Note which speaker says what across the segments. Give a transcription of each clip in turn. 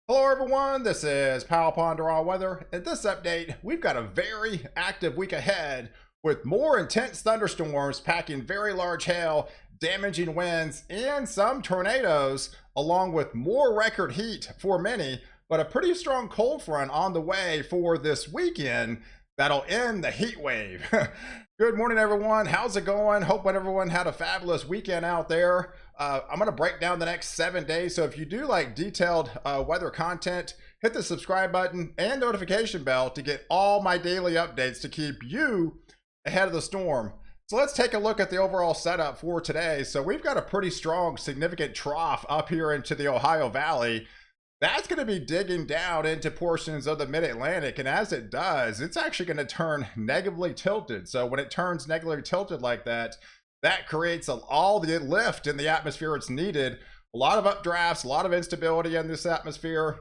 Speaker 1: Hello everyone, this is ponderonweather. In this update, we've got a very active week ahead with more intense thunderstorms packing very large hail, damaging winds, and some tornadoes, along with more record heat for many, but a pretty strong cold front on the way for this weekend that'll end the heat wave. Good morning everyone, how's it going? Hope everyone had a fabulous weekend out there. I'm going to break down the next 7 days, so if you do like detailed weather content, hit the subscribe button and notification bell to get all my daily updates to keep you ahead of the storm. So let's take a look at the overall setup for today. So we've got a pretty strong, significant trough up here into the Ohio Valley. That's going to be digging down into portions of the mid-Atlantic, and as it does, it's actually going to turn negatively tilted. So when it turns negatively tilted like that, that creates all the lift in the atmosphere it's needed. A lot of updrafts, a lot of instability in this atmosphere,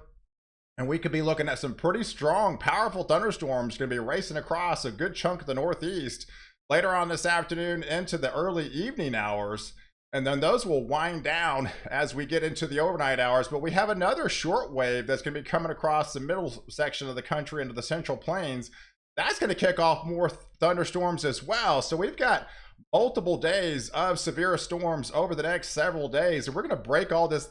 Speaker 1: and we could be looking at some pretty strong, powerful thunderstorms going to be racing across a good chunk of the Northeast later on this afternoon into the early evening hours. And then those will wind down as we get into the overnight hours. But we have another short wave that's going to be coming across the middle section of the country into the Central Plains. That's going to kick off more thunderstorms as well. So we've got multiple days of severe storms over the next several days. And we're going to break all this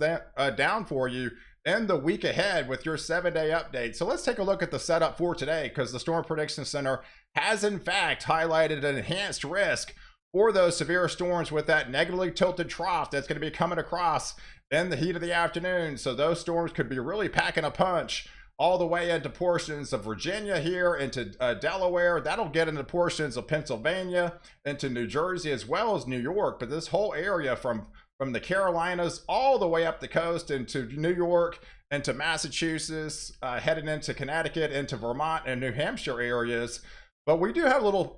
Speaker 1: down for you in the week ahead with your 7-day update. So let's take a look at the setup for today, because the Storm Prediction Center has in fact highlighted an enhanced risk for those severe storms with that negatively tilted trough that's going to be coming across in the heat of the afternoon. So those storms could be really packing a punch all the way into portions of Virginia here, into Delaware. That'll get into portions of Pennsylvania, into New Jersey, as well as New York. But this whole area from the Carolinas all the way up the coast into New York, into Massachusetts, heading into Connecticut, into Vermont and New Hampshire areas. But we do have a little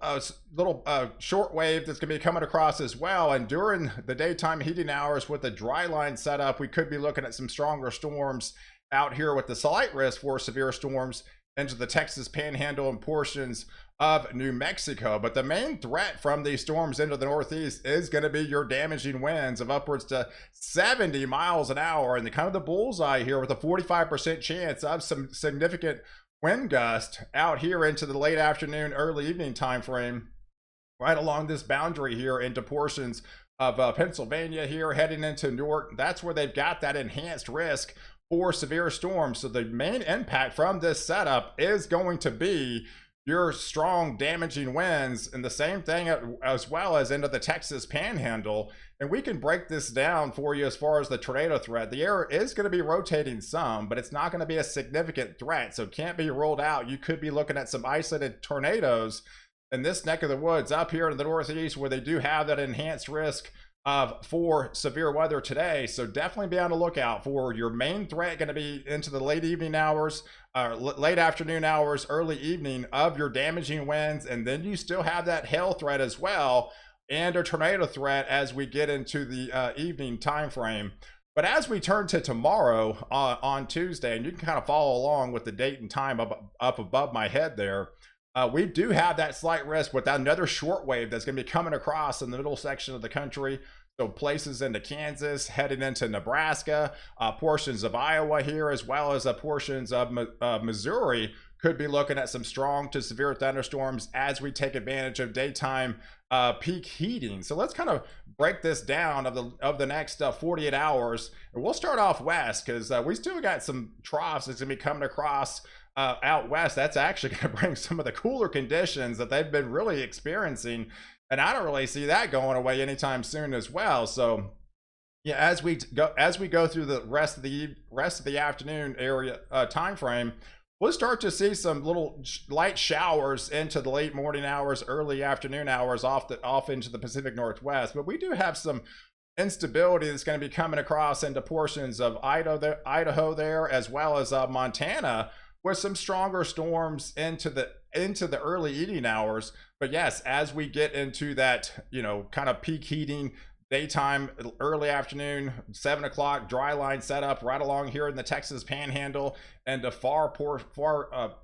Speaker 1: short wave that's going to be coming across as well. And during the daytime heating hours with the dry line setup, we could be looking at some stronger storms out here with the slight risk for severe storms into the Texas Panhandle and portions of New Mexico. But the main threat from these storms into the Northeast is going to be your damaging winds of upwards to 70 miles an hour. And the kind of the bullseye here with a 45% chance of some significant wind gust out here into the late afternoon, early evening time frame, right along this boundary here into portions of Pennsylvania here, heading into New York. That's where they've got that enhanced risk for severe storms. So the main impact from this setup is going to be your strong damaging winds, and the same thing as well as into the Texas Panhandle. And we can break this down for you as far as the tornado threat. The air is going to be rotating some, but it's not going to be a significant threat, so it can't be ruled out. You could be looking at some isolated tornadoes in this neck of the woods up here in the Northeast, where they do have that enhanced risk for severe weather today. So definitely be on the lookout for your main threat going to be into the late evening hours, late afternoon hours, early evening of your damaging winds. And then you still have that hail threat as well, and a tornado threat as we get into the evening time frame. But as we turn to tomorrow on Tuesday, and you can kind of follow along with the date and time up above my head there, we do have that slight risk with another short wave that's going to be coming across in the middle section of the country. So places into Kansas, heading into Nebraska, portions of Iowa here, as well as portions of Missouri could be looking at some strong to severe thunderstorms as we take advantage of daytime peak heating. So let's kind of break this down of the next 48 hours. And we'll start off west, because we still got some troughs that's going to be coming across out west. That's actually going to bring some of the cooler conditions that they've been really experiencing, and I don't really see that going away anytime soon as well. So yeah, as we go through the rest of the afternoon area time frame, we'll start to see some little light showers into the late morning hours, early afternoon hours off into the Pacific Northwest. But we do have some instability that's going to be coming across into portions of Idaho there, as well as Montana, with some stronger storms into the early evening hours. But yes, as we get into that, kind of peak heating daytime, early afternoon, 7 o'clock dry line setup right along here in the Texas Panhandle and the far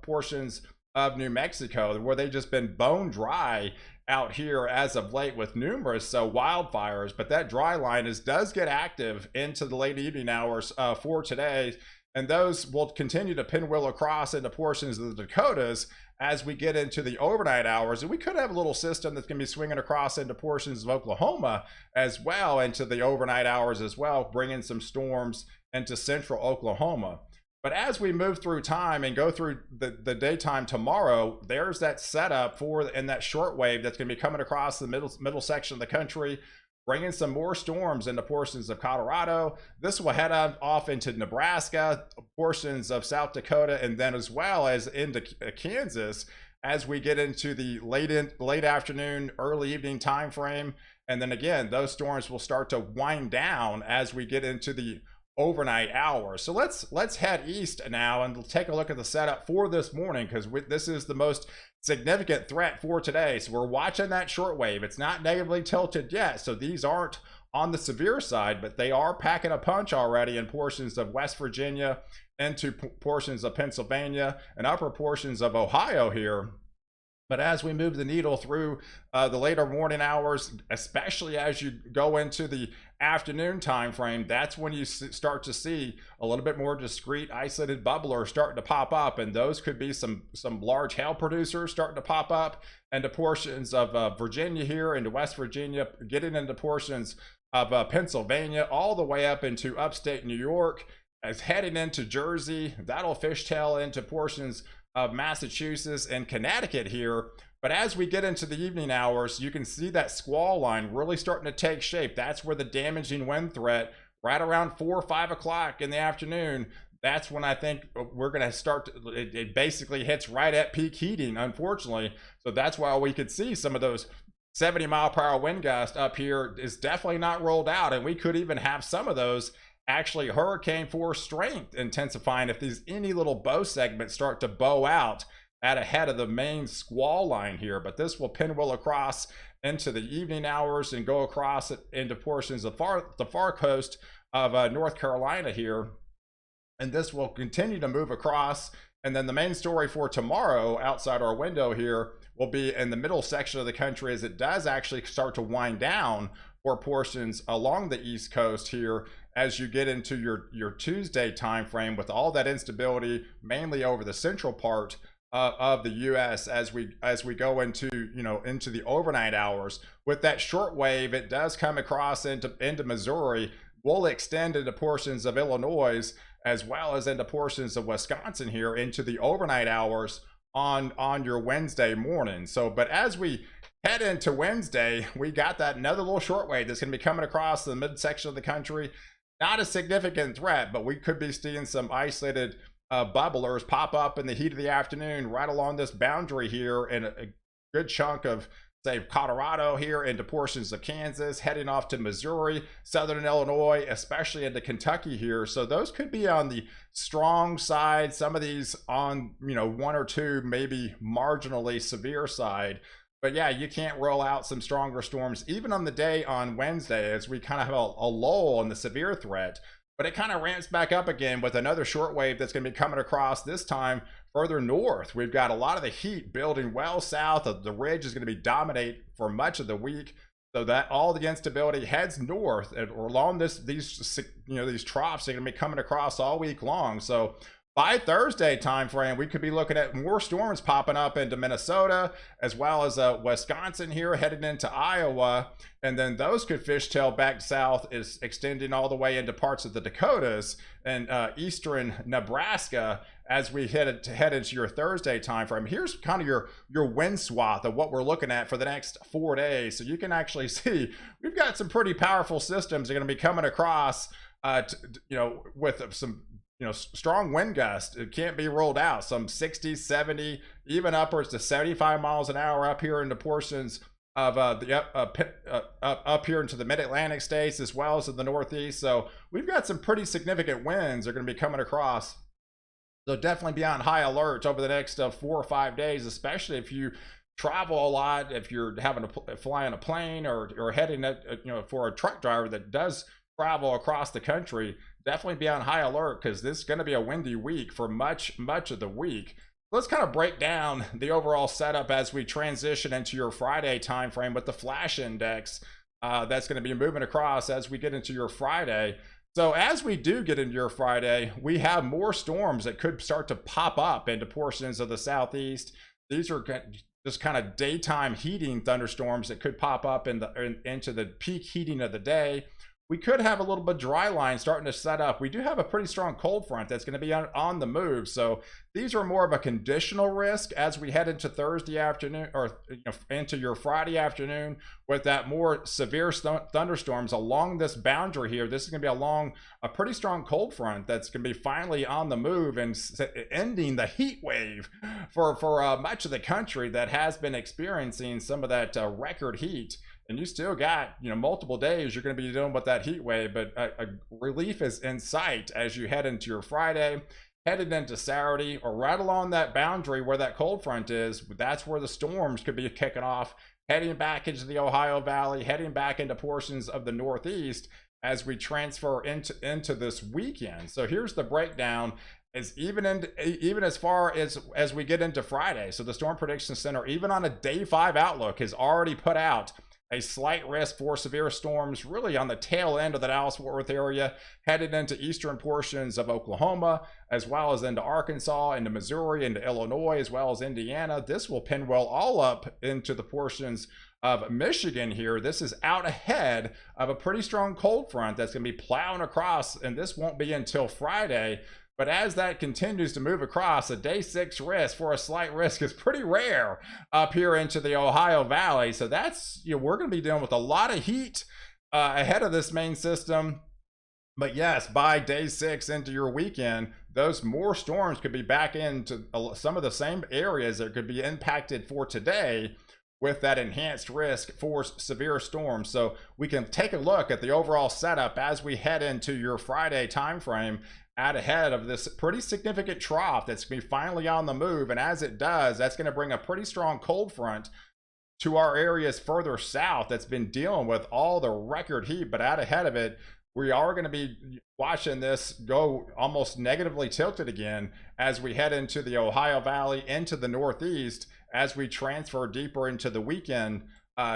Speaker 1: portions of New Mexico, where they've just been bone dry out here as of late with numerous wildfires. But that dry line does get active into the late evening hours for today. and those will continue to pinwheel across into portions of the Dakotas as we get into the overnight hours. And we could have a little system that's going to be swinging across into portions of Oklahoma as well, into the overnight hours as well, bringing some storms into central Oklahoma. But as we move through time and go through the daytime tomorrow, there's that setup for in that short wave that's going to be coming across the middle section of the country, bringing some more storms into portions of Colorado. This will head off into Nebraska, portions of South Dakota, and then as well as into Kansas as we get into the late afternoon, early evening time frame. And then again, those storms will start to wind down as we get into the overnight hours. So let's head east now and take a look at the setup for this morning, because this is the most significant threat for today. So we're watching that short wave. It's not negatively tilted yet, so these aren't on the severe side, but they are packing a punch already in portions of West Virginia, into portions of Pennsylvania and upper portions of Ohio here. But as we move the needle through the later morning hours, especially as you go into the afternoon time frame, that's when you start to see a little bit more discrete isolated bubblers starting to pop up, and those could be some large hail producers starting to pop up into portions of Virginia here, into West Virginia, getting into portions of Pennsylvania, all the way up into upstate New York, as heading into Jersey. That'll fishtail into portions of Massachusetts and Connecticut here. But as we get into the evening hours, you can see that squall line really starting to take shape. That's where the damaging wind threat, right around 4 or 5 o'clock in the afternoon, that's when I think we're going to start it basically hits right at peak heating, unfortunately. So that's why we could see some of those 70-mile-per-hour wind gusts up here is definitely not rolled out, and we could even have some of those actually hurricane force strength intensifying if these any little bow segments start to bow out at ahead of the main squall line here. But this will pinwheel across into the evening hours and go across into portions of the far coast of North Carolina here, and this will continue to move across. And then the main story for tomorrow outside our window here will be in the middle section of the country, as it does actually start to wind down for portions along the East Coast here as you get into your Tuesday time frame, with all that instability mainly over the central part of the U.S. as we go into into the overnight hours. With that short wave, it does come across into Missouri, will extend into portions of Illinois as well as into portions of Wisconsin here into the overnight hours on your Wednesday morning. So, but as we head into Wednesday, we got that another little short wave that's going to be coming across the midsection of the country. Not a significant threat, but we could be seeing some isolated bubblers pop up in the heat of the afternoon right along this boundary here, and a good chunk of, say, Colorado here into portions of Kansas, heading off to Missouri, southern Illinois, especially into Kentucky here. So those could be on the strong side. Some of these on, 1 or 2, maybe marginally severe side. But yeah, you can't roll out some stronger storms even on the day on Wednesday, as we kind of have a lull in the severe threat. But it kind of ramps back up again with another short wave that's going to be coming across, this time further north. We've got a lot of the heat building well south of the ridge, is going to be dominate for much of the week. So that all the instability heads north, and along these troughs are going to be coming across all week long. So by Thursday time frame, we could be looking at more storms popping up into Minnesota, as well as Wisconsin here, heading into Iowa, and then those could fishtail back south, is extending all the way into parts of the Dakotas and eastern Nebraska as we head into your Thursday time frame. Here's kind of your wind swath of what we're looking at for the next 4 days. So you can actually see we've got some pretty powerful systems that are going to be coming across, with some strong wind gusts. It can't be rolled out. Some 60, 70, even upwards to 75 miles an hour up here into portions of up here into the mid-Atlantic states, as well as in the Northeast. So we've got some pretty significant winds that are going to be coming across. So definitely be on high alert over the next 4 or 5 days, especially if you travel a lot, if you're having to fly on a plane or heading for a truck driver that does travel across the country. Definitely be on high alert, because this is going to be a windy week for much of the week. Let's kind of break down the overall setup as we transition into your Friday time frame with the flash index that's going to be moving across as we get into your Friday. So as we do get into your Friday, we have more storms that could start to pop up into portions of the southeast. These are just kind of daytime heating thunderstorms that could pop up into the peak heating of the day. We could have a little bit of dry line starting to set up. We do have a pretty strong cold front that's going to be on the move. So these are more of a conditional risk as we head into Thursday afternoon, or into your Friday afternoon, with that more severe thunderstorms along this boundary here. This is going to be along a pretty strong cold front that's going to be finally on the move and ending the heat wave for much of the country that has been experiencing some of that record heat. And you still got, multiple days you're going to be dealing with that heat wave, but a relief is in sight as you head into your Friday, headed into Saturday, or right along that boundary where that cold front is. That's where the storms could be kicking off, heading back into the Ohio Valley, heading back into portions of the Northeast as we transfer into this weekend. So here's the breakdown. Is even as far as we get into Friday. So the Storm Prediction Center, even on a day 5 outlook, has already put out a slight risk for severe storms really on the tail end of the Dallas-Fort Worth area, headed into eastern portions of Oklahoma, as well as into Arkansas, into Missouri, into Illinois, as well as Indiana. This will pinwheel all up into the portions of Michigan here. This is out ahead of a pretty strong cold front that's going to be plowing across, and this won't be until Friday. But as that continues to move across, a day 6 risk for a slight risk is pretty rare up here into the Ohio Valley. So that's, we're going to be dealing with a lot of heat ahead of this main system. But yes, by day 6 into your weekend, those more storms could be back into some of the same areas that could be impacted for today with that enhanced risk for severe storms. So we can take a look at the overall setup as we head into your Friday timeframe, out ahead of this pretty significant trough that's going to be finally on the move. And as it does, that's going to bring a pretty strong cold front to our areas further south that's been dealing with all the record heat. But out ahead of it, we are going to be watching this go almost negatively tilted again as we head into the Ohio Valley, into the Northeast, as we transfer deeper into the weekend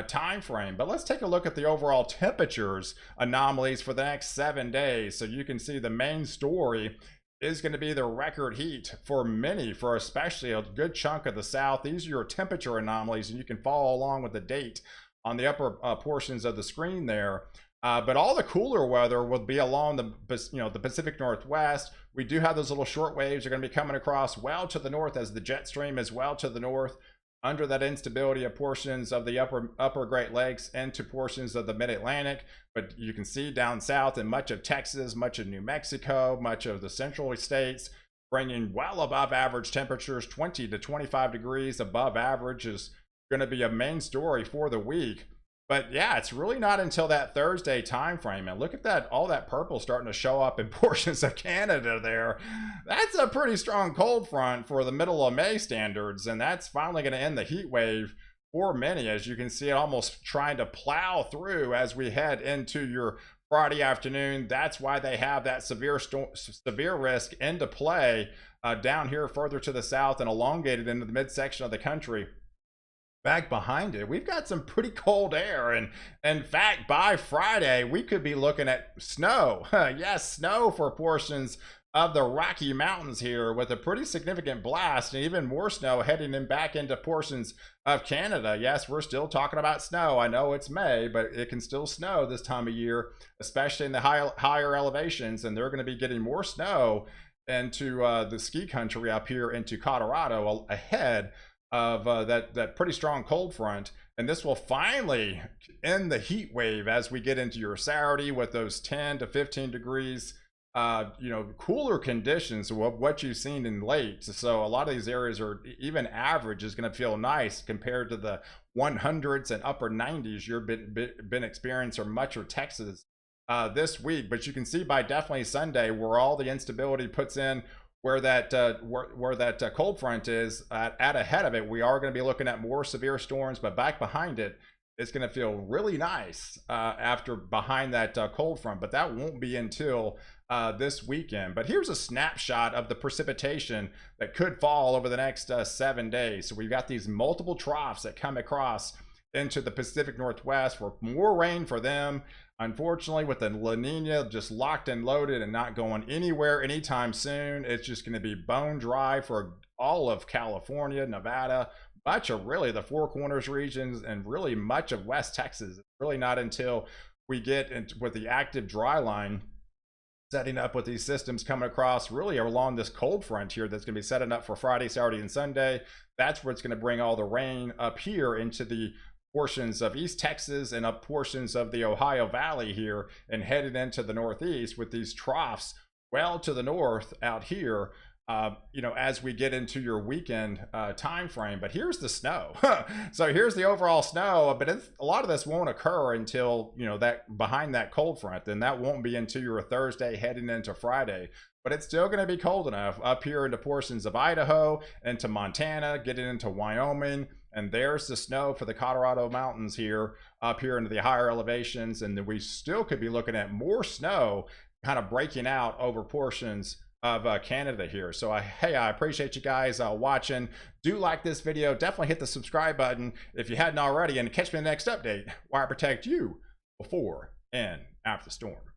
Speaker 1: time frame. But let's take a look at the overall temperatures anomalies for the next 7 days. So you can see the main story is going to be the record heat for especially a good chunk of the South. These are your temperature anomalies, and you can follow along with the date on the upper portions of the screen there. But all the cooler weather will be along the Pacific Northwest. We do have those little short waves are going to be coming across well to the north, as the jet stream is well to the north, under that instability of portions of the upper Great Lakes into portions of the Mid-Atlantic. But you can see down south in much of Texas, much of New Mexico, much of the central states, bringing well above average temperatures. 20 to 25 degrees above average is going to be a main story for the week. But yeah, it's really not until that Thursday time frame. And look at that, all that purple starting to show up in portions of Canada there. That's a pretty strong cold front for the middle of May standards. And that's finally going to end the heat wave for many, as you can see it almost trying to plow through as we head into your Friday afternoon. That's why they have that severe risk into play down here further to the south and elongated into the midsection of the country. Back behind it, we've got some pretty cold air, and in fact, by Friday, we could be looking at snow. Yes, snow for portions of the Rocky Mountains here, with a pretty significant blast, and even more snow heading back into portions of Canada. Yes, we're still talking about snow. I know it's May, but it can still snow this time of year, especially in the higher elevations, and they're going to be getting more snow into the ski country up here into Colorado ahead of that pretty strong cold front. And this will finally end the heat wave as we get into your Saturday with those 10 to 15 degrees cooler conditions of what you've seen in late. So a lot of these areas are even average is going to feel nice compared to the 100s and upper 90s you've been experiencing, or much of Texas this week. But you can see by definitely Sunday where all the instability puts in, where that cold front is at ahead of it. We are going to be looking at more severe storms, but back behind it, it's going to feel really nice after behind that cold front. But that won't be until this weekend. But here's a snapshot of the precipitation that could fall over the next 7 days. So we've got these multiple troughs that come across into the Pacific Northwest for more rain for them. Unfortunately, with the La Nina just locked and loaded and not going anywhere anytime soon, it's just going to be bone dry for all of California, Nevada, much of really the Four Corners regions, and really much of West Texas. It's really not until we get into with the active dry line setting up with these systems coming across really along this cold front here that's going to be setting up for Friday, Saturday, and Sunday. That's where it's going to bring all the rain up here into the portions of East Texas and up portions of the Ohio Valley here, and headed into the Northeast with these troughs well to the north out here. You know, as we get into your weekend time frame. But here's the snow. So here's the overall snow, but a lot of this won't occur until, you know, that behind that cold front. Then that won't be until your Thursday heading into Friday. But it's still going to be cold enough up here into portions of Idaho, into Montana, getting into Wyoming. And there's the snow for the Colorado mountains here, up here into the higher elevations. And then we still could be looking at more snow kind of breaking out over portions of Canada here. So hey, I appreciate you guys watching. Do like this video. Definitely hit the subscribe button if you hadn't already, and catch me in the next update where I protect you before and after the storm.